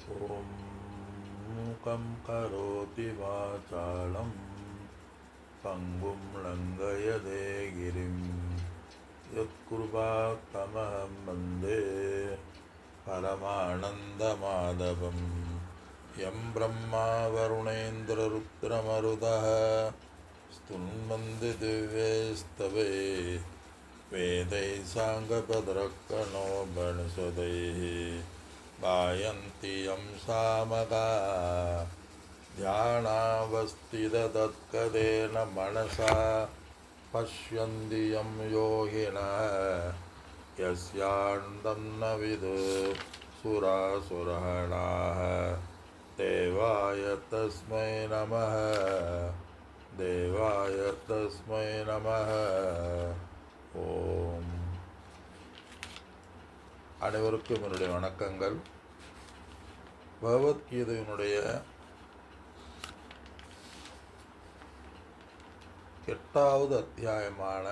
ॐ मूकं करोति वाचालं पङ्गुं लङ्घयते गिरिं यत्कृपात्तमहं वन्दे परमानन्दमाधवं यं ब्रह्मा वरुणेन्द्ररुद्रमरुतः स्तुन्वन्ति दिव्यैस्तवे वेदैः साङ्गपदरक्कणो गणसदैः गायन्ति यं सामगा ध्यानावस्थिततत्कदेन मनसा पश्यन्ति यं योगिनः यस्यान्तं न विदुः सुरासुरगणाः देवाय तस्मै नमः देवाय तस्मै नमः ஓம். அனைவருக்கும் என்னுடைய வணக்கங்கள். பகவத்கீதையினுடைய 8வது அத்தியாயமான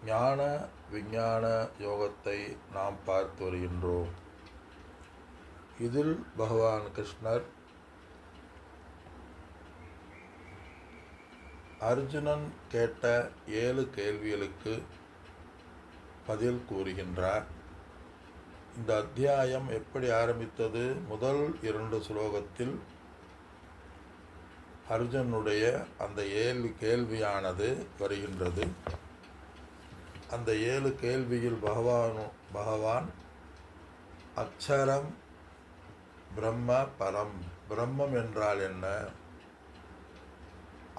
ஞான விஞ்ஞான யோகத்தை நாம் பார்த்து வருகின்றோம். இதில் பகவான் கிருஷ்ணர் அர்ஜுனன் கேட்ட 7 கேள்விகளுக்கு பதில் கூறுகின்றார். இந்த அத்தியாயம் எப்படி ஆரம்பித்தது? முதல் 2 ஸ்லோகத்தில் அர்ஜுனுடைய அந்த 7 கேள்வியானது வருகின்றது. அந்த 7 கேள்வியில் பகவான் அக்ஷரம் பிரம்ம பரம், பிரம்மம் என்றால் என்ன,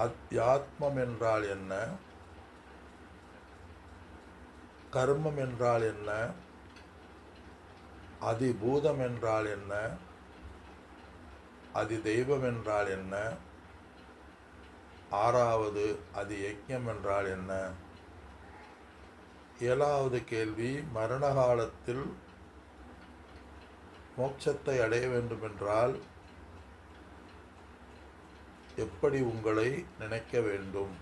அத்தியாத்மம் என்றால் என்ன, கர்மம் என்றால் என்ன, அதிபூதம் என்றால் என்ன, அதி தெய்வம் என்றால் என்ன, 6வது அதி யஜ்ஞம் என்றால் என்ன, 7வது கேள்வி மரண காலத்தில் மோட்சத்தை அடைய வேண்டுமென்றால் எப்படி உங்களை நினைக்க வேண்டும்,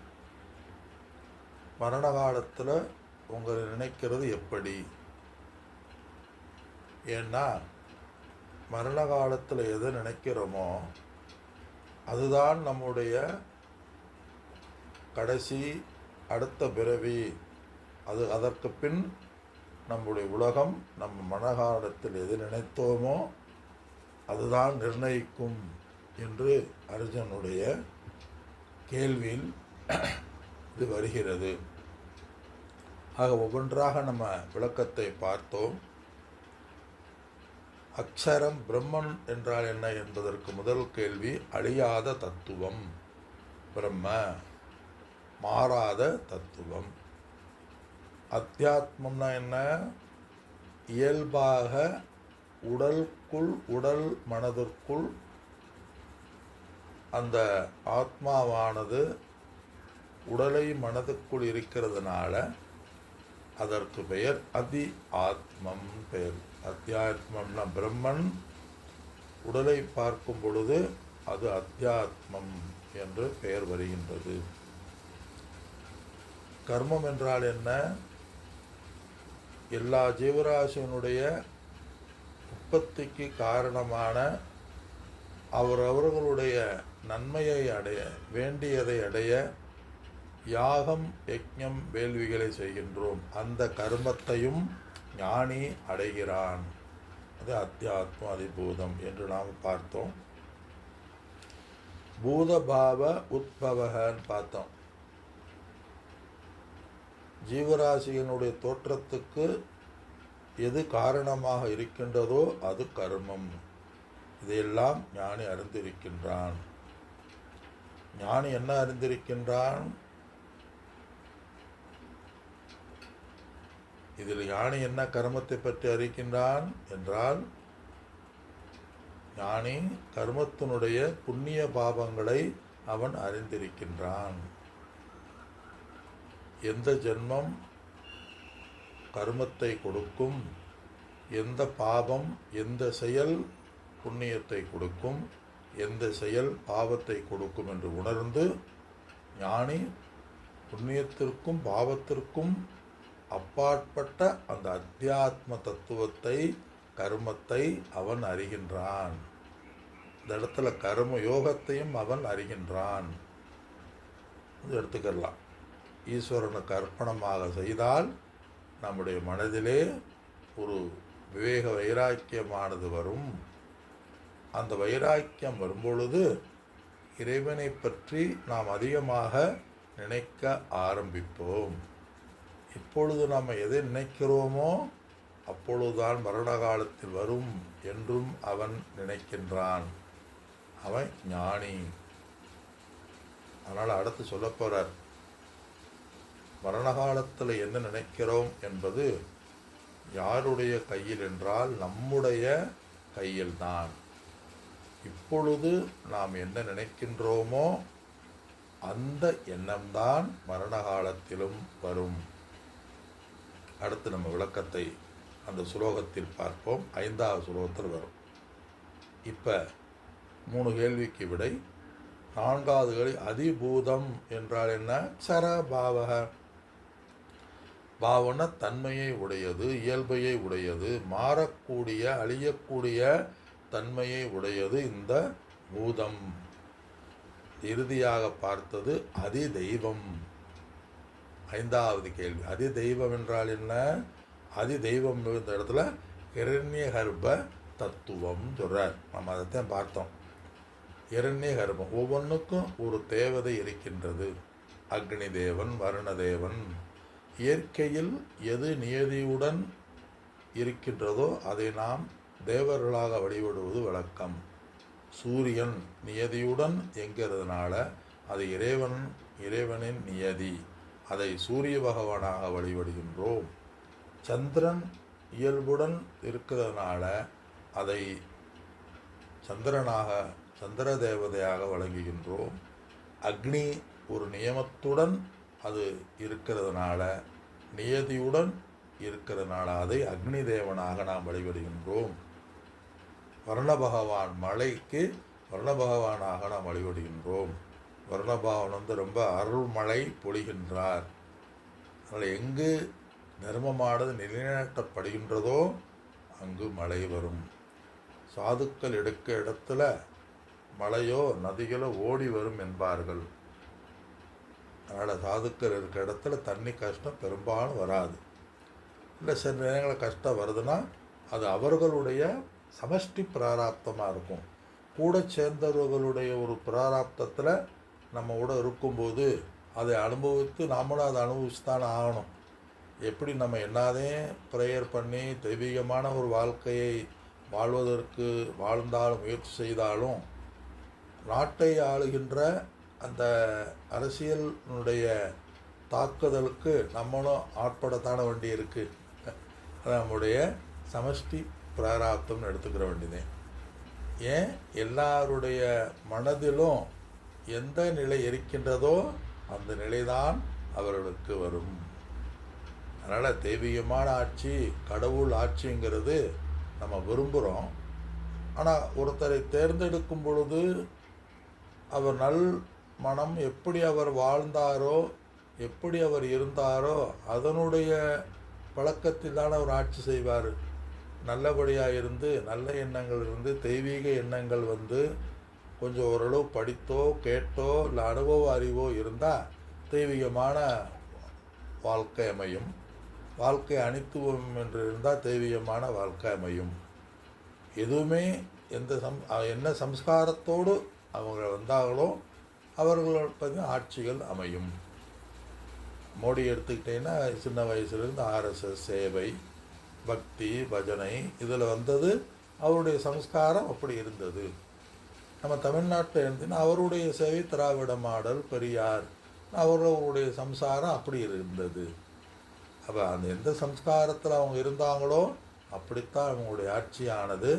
மரண காலத்தில் உங்களை நினைக்கிறது எப்படி? ஏன்னா மரண காலத்தில் எதை நினைக்கிறோமோ அதுதான் நம்முடைய கடைசி அடுத்த பிறவி. அதற்கு பின் நம்முடைய உலகம் நம்ம மனகாலத்தில் எது நினைத்தோமோ அதுதான் நிர்ணயிக்கும் என்று அர்ஜுனுடைய கேள்வியில் இது வருகிறது. ஆக ஒவ்வொன்றாக நம்ம விளக்கத்தை பார்த்தோம். அக்ஷரம் பிரம்மன் என்றால் என்ன என்பதற்கு முதல் கேள்வி அழியாத தத்துவம், பிரம்ம மாறாத தத்துவம். அத்தியாத்மம்னா என்ன? இயல்பாக உடல் மனதிற்குள் அந்த ஆத்மாவானது உடலை மனதுக்குள் இருக்கிறதுனால அதற்கு பெயர் அதி ஆத்மம் பெயர். அத்தியாத்மம்னா பிரம்மன் உடலை பார்க்கும் பொழுது அது அத்தியாத்மம் என்று பெயர் வருகின்றது. கர்மம் என்றால் என்ன? எல்லா ஜீவராசியினுடைய உற்பத்திக்கு காரணமான அவரவர்களுடைய நன்மையை அடைய, வேண்டியதை அடைய யாகம் யஜ்ஞம் வேள்விகளை செய்கின்றோம். அந்த கர்மத்தையும் ஞானி அடைகிறான். அது அத்தியாத்ம அதிபூதம் என்று நாம் பார்த்தோம். பூதபாவ உத்பவகன்னு பார்த்தோம். ஜீவராசியினுடைய தோற்றத்துக்கு எது காரணமாக இருக்கின்றதோ அது கர்மம். இதையெல்லாம் ஞானி அறிந்திருக்கின்றான். ஞானி என்ன அறிந்திருக்கின்றான்? இதில் ஞானி என்ன கர்மத்தை பற்றி அறிகின்றான் என்றால், ஞானி கர்மத்தினுடைய புண்ணிய பாவங்களை அவன் அறிந்திருக்கின்றான். எந்த ஜென்மம் கர்மத்தை கொடுக்கும், எந்த பாவம் எந்த செயல் புண்ணியத்தை கொடுக்கும், எந்த செயல் பாவத்தை கொடுக்கும் என்று உணர்ந்து ஞானி புண்ணியத்திற்கும் பாவத்திற்கும் அப்பாற்பட்ட அந்த அத்தியாத்ம தத்துவத்தை கர்மத்தை அவன் அறிகின்றான். இந்த இடத்துல கர்ம யோகத்தையும் அவன் அறிகின்றான் எடுத்துக்கலாம். ஈஸ்வரனுக்கு அர்ப்பணமாக செய்தால் நம்முடைய மனதிலே ஒரு விவேக வைராக்கியமானது வரும். அந்த வைராக்கியம் வரும்பொழுது இறைவனை பற்றி நாம் அதிகமாக நினைக்க ஆரம்பிப்போம். இப்பொழுது நாம் எதை நினைக்கிறோமோ அப்பொழுதுதான் மரண காலத்தில் வரும் என்றும் அவன் நினைக்கின்றான். அவன் ஞானி. அதனால் அடுத்து சொல்ல போகிறார், மரண காலத்தில் என்ன நினைக்கிறோம் என்பது யாருடைய கையில் என்றால் நம்முடைய கையில்தான். இப்பொழுது நாம் என்ன நினைக்கின்றோமோ அந்த எண்ணம்தான் மரண காலத்திலும் வரும். அடுத்து நம்ம விளக்கத்தை அந்த சுலோகத்தில் பார்ப்போம். 5வது சுலோகத்தில் வரும். இப்போ 3 கேள்விக்கு விடை. 4வது கேள்வி, அதிபூதம் என்றால் என்ன? சரபாவக. பாவன தன்மையை உடையது, இயல்பையை உடையது, மாறக்கூடிய அழியக்கூடிய தன்மையை உடையது இந்த பூதம். இறுதியாக பார்த்தது அதி தெய்வம். 5வது கேள்வி, அதி தெய்வம் என்றால் என்ன? அதி தெய்வம் இந்த இடத்துல இரண்ய கர்ப்ப தத்துவம் சொல்கிறார். நம்ம அதைத்தான் பார்த்தோம். இரண்ய கர்ப்பம், ஒவ்வொன்றுக்கும் ஒரு தேவதை இருக்கின்றது. அக்னி தேவன், வருண தேவன். இயற்கையில் எது நியதியுடன் இருக்கின்றதோ அதை நாம் தேவர்களாக வழிபடுவது வழக்கம். சூரியன் நியதியுடன் என்கிறதுனால அது இறைவனின் நியதி, அதை சூரிய பகவானாக வழிபடுகின்றோம். சந்திரன் இயல்புடன் இருக்கிறதுனால அதை சந்திர தேவதையாக வழங்குகின்றோம். அக்னி ஒரு நியமத்துடன் அது இருக்கிறதுனால, நியதியுடன் இருக்கிறதுனால அதை அக்னி தேவனாக நாம் வழிபடுகின்றோம். வருண பகவான், மழைக்கு வருண பகவானாக நாம் வழிபடுகின்றோம். வருண பகவான் ரொம்ப அருள்மழை பொழிகின்றார். அதனால் எங்கு தர்மமானது நிலைநாட்டப்படுகின்றதோ அங்கு மழை வரும். சாதுக்கள் எடுக்க இடத்துல மழையோ நதிகளோ ஓடி வரும் என்பார்கள். அதனால் சாதுக்கள் இருக்க இடத்துல தண்ணி கஷ்டம் பெரும்பாலும் வராது. இல்லை சில நேரங்களில் கஷ்டம் வருதுன்னா அது அவர்களுடைய சமஷ்டி பிராராப்தமாக இருக்கும். கூட சேர்ந்தவர்களுடைய ஒரு பிராராப்தத்தில் நம்ம கூட இருக்கும்போது அதை அனுபவித்து நாமளும் அதை அனுபவிச்சு தான் ஆகணும். எப்படி நம்ம என்னதே ப்ரேயர் பண்ணி தெய்வீகமான ஒரு வாழ்க்கையை வாழ்வதற்கு வாழ்ந்தாலும் முயற்சி செய்தாலும் நாட்டை ஆளுகின்ற அந்த அரசியலினுடைய தாக்குதலுக்கு நம்மளும் ஆட்படத்தான வேண்டி இருக்குது. அது நம்முடைய சமஷ்டி பிராராப்தம்னு எடுத்துக்கிற வேண்டியதே. ஏன் எல்லாருடைய மனதிலும் எந்த நிலை இருக்கின்றதோ அந்த நிலைதான் அவர்களுக்கு வரும். அதனால் தெய்வீகமான ஆட்சி, கடவுள் ஆட்சிங்கிறது நம்ம விரும்புகிறோம். ஆனால் ஒருத்தரை தேர்ந்தெடுக்கும் பொழுது அவர் நல் மனம் எப்படி அவர் வாழ்ந்தாரோ, எப்படி அவர் இருந்தாரோ அதனுடைய பழக்கத்தில் தான் அவர் ஆட்சி செய்வார். நல்லபடியாக இருந்து நல்ல எண்ணங்கள் இருந்து தெய்வீக எண்ணங்கள் வந்து கொஞ்சம் ஓரளவு படித்தோ கேட்டோ இல்லை அனுபவ அறிவோ இருந்தால் தெய்வீகமான வாழ்க்கை அமையும். வாழ்க்கை அனித்துவம் என்று இருந்தால் தெய்வீகமான வாழ்க்கை அமையும். எதுவுமே என்ன சம்ஸ்காரத்தோடு அவங்க வந்தாங்களோ அவர்களோட ஆட்சிகள் அமையும். மோடி எடுத்துக்கிட்டேன்னா சின்ன வயசுலேருந்து ஆர்எஸ்எஸ் சேவை, பக்தி, பஜனை இதில் வந்தது. அவருடைய சம்ஸ்காரம் அப்படி இருந்தது. நம்ம தமிழ்நாட்டில் இருந்ததுன்னா அவருடைய சேவை திராவிட மாடல், பெரியார், அவர்களுடைய சம்சாரம் அப்படி இருந்தது. அப்போ அந்த எந்த சம்ஸ்காரத்தில் அவங்க இருந்தாங்களோ அப்படித்தான் அவங்களுடைய ஆட்சியானது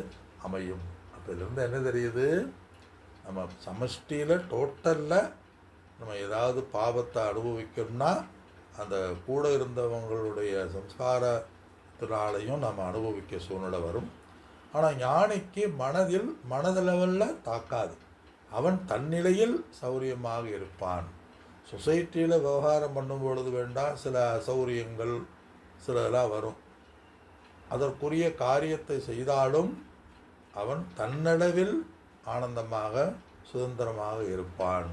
அமையும். அப்போ இதுலேருந்து என்ன தெரியுது? நம்ம சமஷ்டியில் டோட்டலில் நம்ம ஏதாவது பாவத்தை அனுபவிக்கணும்னா அந்த கூட இருந்தவங்களுடைய சம்ஸ்காரத்தினாலையும் நம்ம அனுபவிக்க சூழ்நிலை வரும். ஆனால் ஞானிக்கு மனதளவில் தாக்காது. அவன் தன்னிலையில் சௌரியமாக இருப்பான். சொசைட்டியில் விவகாரம் பண்ணும் பொழுது வேண்டாம் சில அசௌரியங்கள் சிலதெல்லாம் வரும். அதற்குரிய காரியத்தை செய்தாலும் அவன் தன்னளவில் ஆனந்தமாக சுதந்திரமாக இருப்பான்.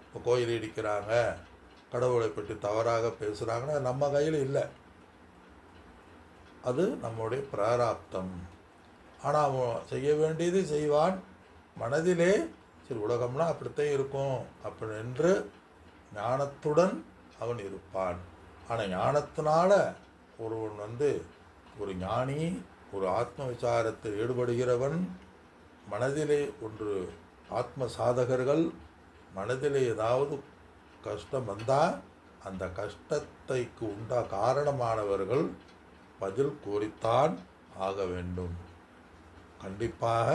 இப்போ கோயில் இடிக்கிறாங்க, கடவுளை பற்றி தவறாக பேசுகிறாங்கன்னா நம்ம கையில் இல்லை, அது நம்முடைய பிராராப்தம். ஆனால் அவன் செய்ய வேண்டியது செய்வான், மனதிலே சரி உலகம்னா அப்படித்தான் இருக்கும் அப்படின்னு ஞானத்துடன் அவன் இருப்பான். ஆனால் ஞானத்தினால ஒருவன் ஒரு ஞானி, ஒரு ஆத்ம விசாரத்தில் ஈடுபடுகிறவன், மனதிலே ஒன்று ஆத்ம சாதகர்கள் மனதிலே ஏதாவது கஷ்டம் வந்தால் அந்த கஷ்டத்தைக்கு காரணமானவர்கள் பதில் கூறித்தான் ஆக வேண்டும். கண்டிப்பாக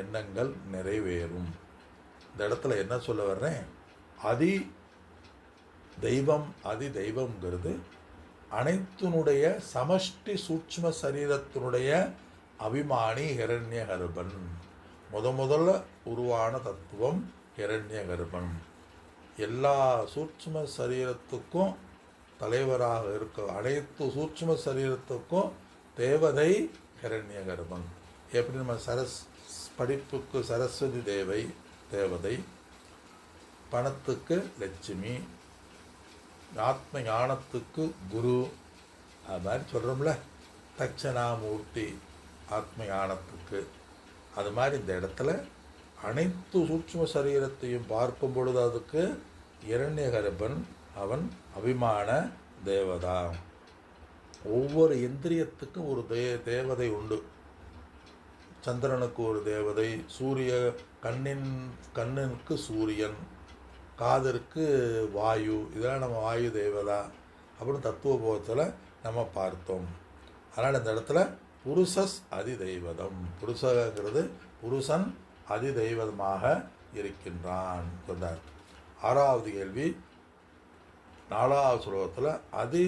எண்ணங்கள் நிறைவேறும். இந்த இடத்துல என்ன சொல்ல வர்றேன், அதி தெய்வம்ங்கிறது அனைத்தினுடைய சமஷ்டி சூட்சும சரீரத்தினுடைய அபிமானி ஹிரண்ய கர்ப்பன். முதல்ல உருவான தத்துவம் ஹிரண்ய கர்ப்பன். எல்லா சூட்சும சரீரத்துக்கும் தலைவராக இருக்க அனைத்து சூட்சும சரீரத்துக்கும் தேவதை ஹிரண்ய கர்ப்பன். எப்படி நம்ம படிப்புக்கு சரஸ்வதி தேவதை, பணத்துக்கு லட்சுமி, ஆத்ம ஞானத்துக்கு குரு, அது மாதிரி சொல்கிறோம்ல, தட்சணாமூர்த்தி ஆத்ம ஞானத்துக்கு. அது மாதிரி இந்த இடத்துல அனைத்து சூட்சும சரீரத்தையும் பார்க்கும் பொழுது அதுக்கு இரண்ய கர்ப்பன் அவன் அபிமான தேவதா. ஒவ்வொரு இந்திரியத்துக்கும் ஒரு தேவதை உண்டு. சந்திரனுக்கு ஒரு தேவதை, கண்ணுக்கு சூரியன், காதற்கு வாயு, இதெல்லாம் நம்ம வாயு தேவதா அப்படின்னு தத்துவபோதத்தில் நம்ம பார்த்தோம். அதனால் இந்த இடத்துல புருஷஸ் அதிதெய்வதம், புருஷங்கிறது புருஷன் அதிதெய்வதமாக இருக்கின்றான் சொன்னார். 6வது கேள்வி 4வது ஸ்லோகத்தில் அதி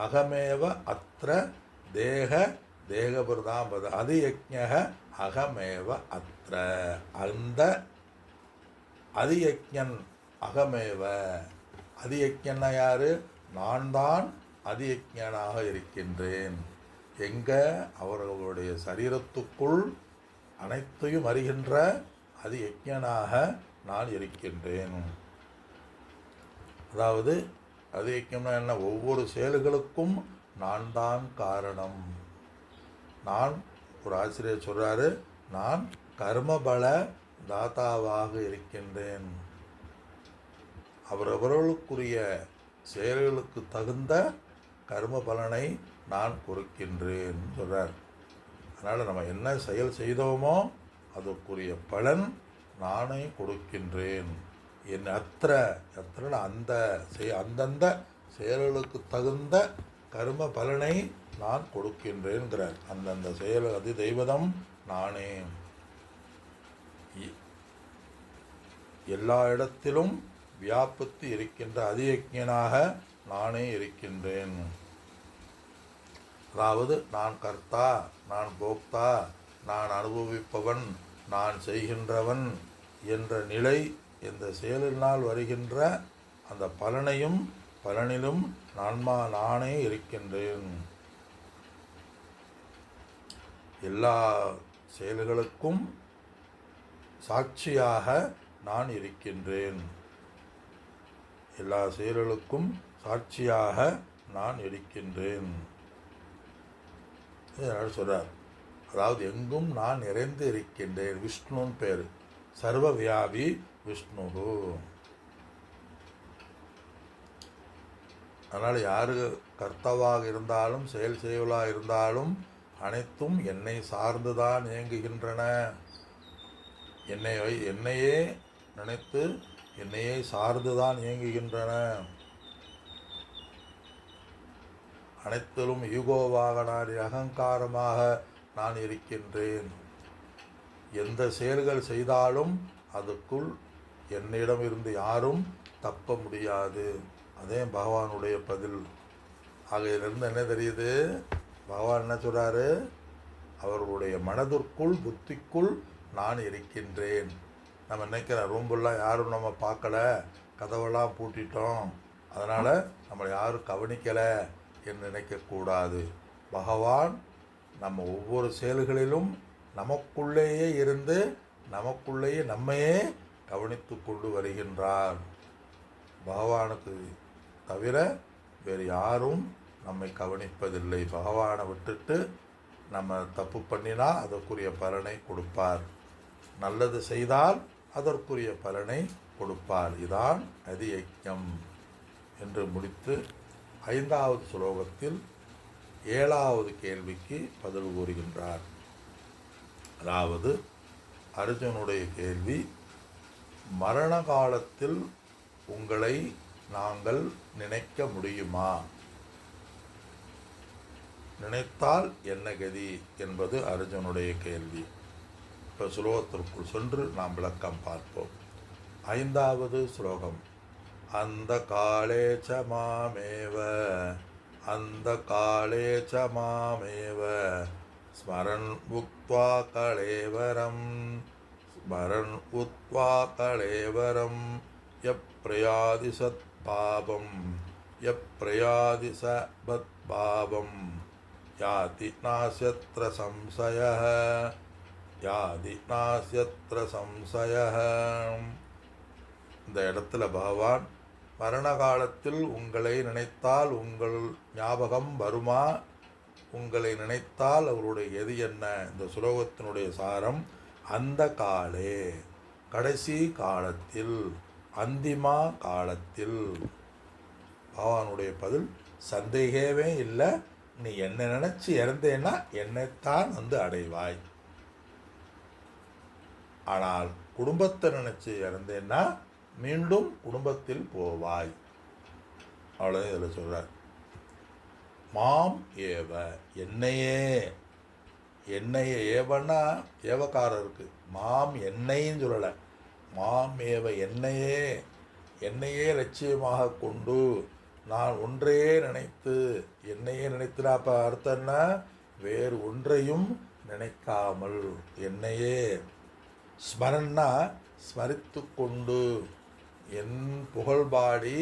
அகமேவ அத்திர தேகபிரதாம் அதியஜ்ஞக அகமேவ அத்திர. அந்த அதியஜ்ஞன் அகமேவ, அதியஜ்ஞன்னா யாரு? நான் தான் அதியஜ்ஞனாக இருக்கின்றேன். எங்கே? அவர்களுடைய சரீரத்துக்குள் அனைத்தையும் அறிகின்ற அதியஜ்ஞனாக நான் இருக்கின்றேன். அதாவது அதியஜ்ஞம்னா என்ன? ஒவ்வொரு செயல்களுக்கும் நான் தான் காரணம். நான், ஒரு ஆசிரியர் சொல்கிறாரு, நான் கர்மபல தாத்தாவாக இருக்கின்றேன். அவரவர்களுக்குரிய செயல்களுக்கு தகுந்த கர்ம பலனை நான் கொடுக்கின்றேன் சொல்கிறார். அதனால் நம்ம என்ன செயல் செய்தோமோ அதற்குரிய பலன் நானே கொடுக்கின்றேன். என் அத்திரன்னு அந்தந்த செயல்களுக்கு தகுந்த கர்ம பலனை நான் கொடுக்கின்றேன்கிறார். அந்தந்த செயல் அது தெய்வதம் நானே. எல்லா இடத்திலும் வியாபித்து இருக்கின்ற அதியஜ்ஞனாக நானே இருக்கின்றேன். அதாவது நான் கர்த்தா, நான் போக்தா, நான் அனுபவிப்பவன், நான் செய்கின்றவன் என்ற நிலை இந்த செயலினால் வருகின்ற அந்த பலனிலும் நானே இருக்கின்றேன். எல்லா செயல்களுக்கும் சாட்சியாக நான் இருக்கின்றேன். எல்லா செயல்களுக்கும் சாட்சியாக நான் இருக்கின்றேன் சொல்கிறார். அதாவது எங்கும் நான் நிறைந்து இருக்கின்றேன். விஷ்ணுன்னு பேர், சர்வ வியாபி விஷ்ணு. அதனால் யார் கர்த்தாவாக இருந்தாலும் செயல் செய்வலாக இருந்தாலும் அனைத்தும் என்னை சார்ந்துதான் இயங்குகின்றன. என்னையே நினைத்து என்னையே சார்ந்துதான் இயங்குகின்றன. அனைத்திலும் ஈகோவாக நான் அகங்காரமாக நான் இருக்கின்றேன். எந்த செயல்கள் செய்தாலும் அதுக்குள் என்னிடம் இருந்து யாரும் தப்ப முடியாது. அதே பகவானுடைய பதில். ஆக இதிலிருந்து என்ன தெரியுது? பகவான் என்ன சொல்கிறாரு? அவர்களுடைய மனதிற்குள் புத்திக்குள் நான் இருக்கின்றேன். நம்ம நினைக்கிறோம் ரூம்பெல்லாம் யாரும் நம்ம பார்க்கல, கதவெல்லாம் பூட்டிட்டோம், அதனால் நம்மளை யாரும் கவனிக்கலை என்று நினைக்கக்கூடாது. பகவான் நம்ம ஒவ்வொரு செயல்களிலும் நமக்குள்ளேயே இருந்து நமக்குள்ளேயே நம்மையே கவனித்து கொண்டு வருகின்றார். பகவானுக்கு தவிர வேறு யாரும் நம்மை கவனிப்பதில்லை. பகவானை விட்டுட்டு நம்ம தப்பு பண்ணினா அதற்குரிய பலனை கொடுப்பார், நல்லது செய்தால் அதற்குரிய பலனை கொடுப்பார். இதான் அதியஜ்ஞம் என்று முடித்து 5வது ஸ்லோகத்தில் 7வது கேள்விக்கு பதில் கூறுகின்றார். அதாவது அர்ஜுனுடைய கேள்வி, மரண காலத்தில் உங்களை நாங்கள் நினைக்க முடியுமா? நினைத்தால் என்ன கதி என்பது அர்ஜுனுடைய கேள்வி. இப்போ ஸ்லோகத்திற்குள் சென்று நாம் விளக்கம் பார்ப்போம். 5வது ஸ்லோகம். அந்த காலே ச மாமேவ அந்த காலே ச மாமேவ ஸ்மரன் உக்த்வா கலேவரம் ஸ்மரன் உக்த்வா கலேவரம் யப்ரயாதி சத்பாபம் யப்ரயாதி சத்பாபம் யாதி நாஸ்யத்ர சம்சயः யாதி நாஸ்யத்ர சம்சயः. இந்த இடத்துல பகவான் மரண காலத்தில் உங்களை நினைத்தால் உங்கள் ஞாபகம் வருமா? உங்களை நினைத்தால் அவருடைய எது என்ன? இந்த சுலோகத்தினுடைய சாரம், அந்த காலே கடைசி காலத்தில், அந்திமா காலத்தில். பகவானுடைய பதில், சந்தேகமே இல்லை, நீ என்னை நினச்சி இறந்தேன்னா என்னைத்தான் அடைவாய். ஆனால் குடும்பத்தை நினச்சி இறந்தேன்னா மீண்டும் குடும்பத்தில் போவாய். அவ்வளோதான் இதில் சொல்கிறார். மாம் ஏவ, என்னையே. என்னையே ஏவன்னா ஏவக்காரர் இருக்குது. மாம் என்னைன்னு சொல்லலை, மாம் ஏவ என்னையே. என்னையே லட்சியமாக கொண்டு நான் ஒன்றையே நினைத்து, என்னையே நினைத்துனா அப்போ அர்த்தம் என்ன? வேறு ஒன்றையும் நினைக்காமல் என்னையே. ஸ்மரன்னா ஸ்மரித்து கொண்டு, என் புகழ்பாடி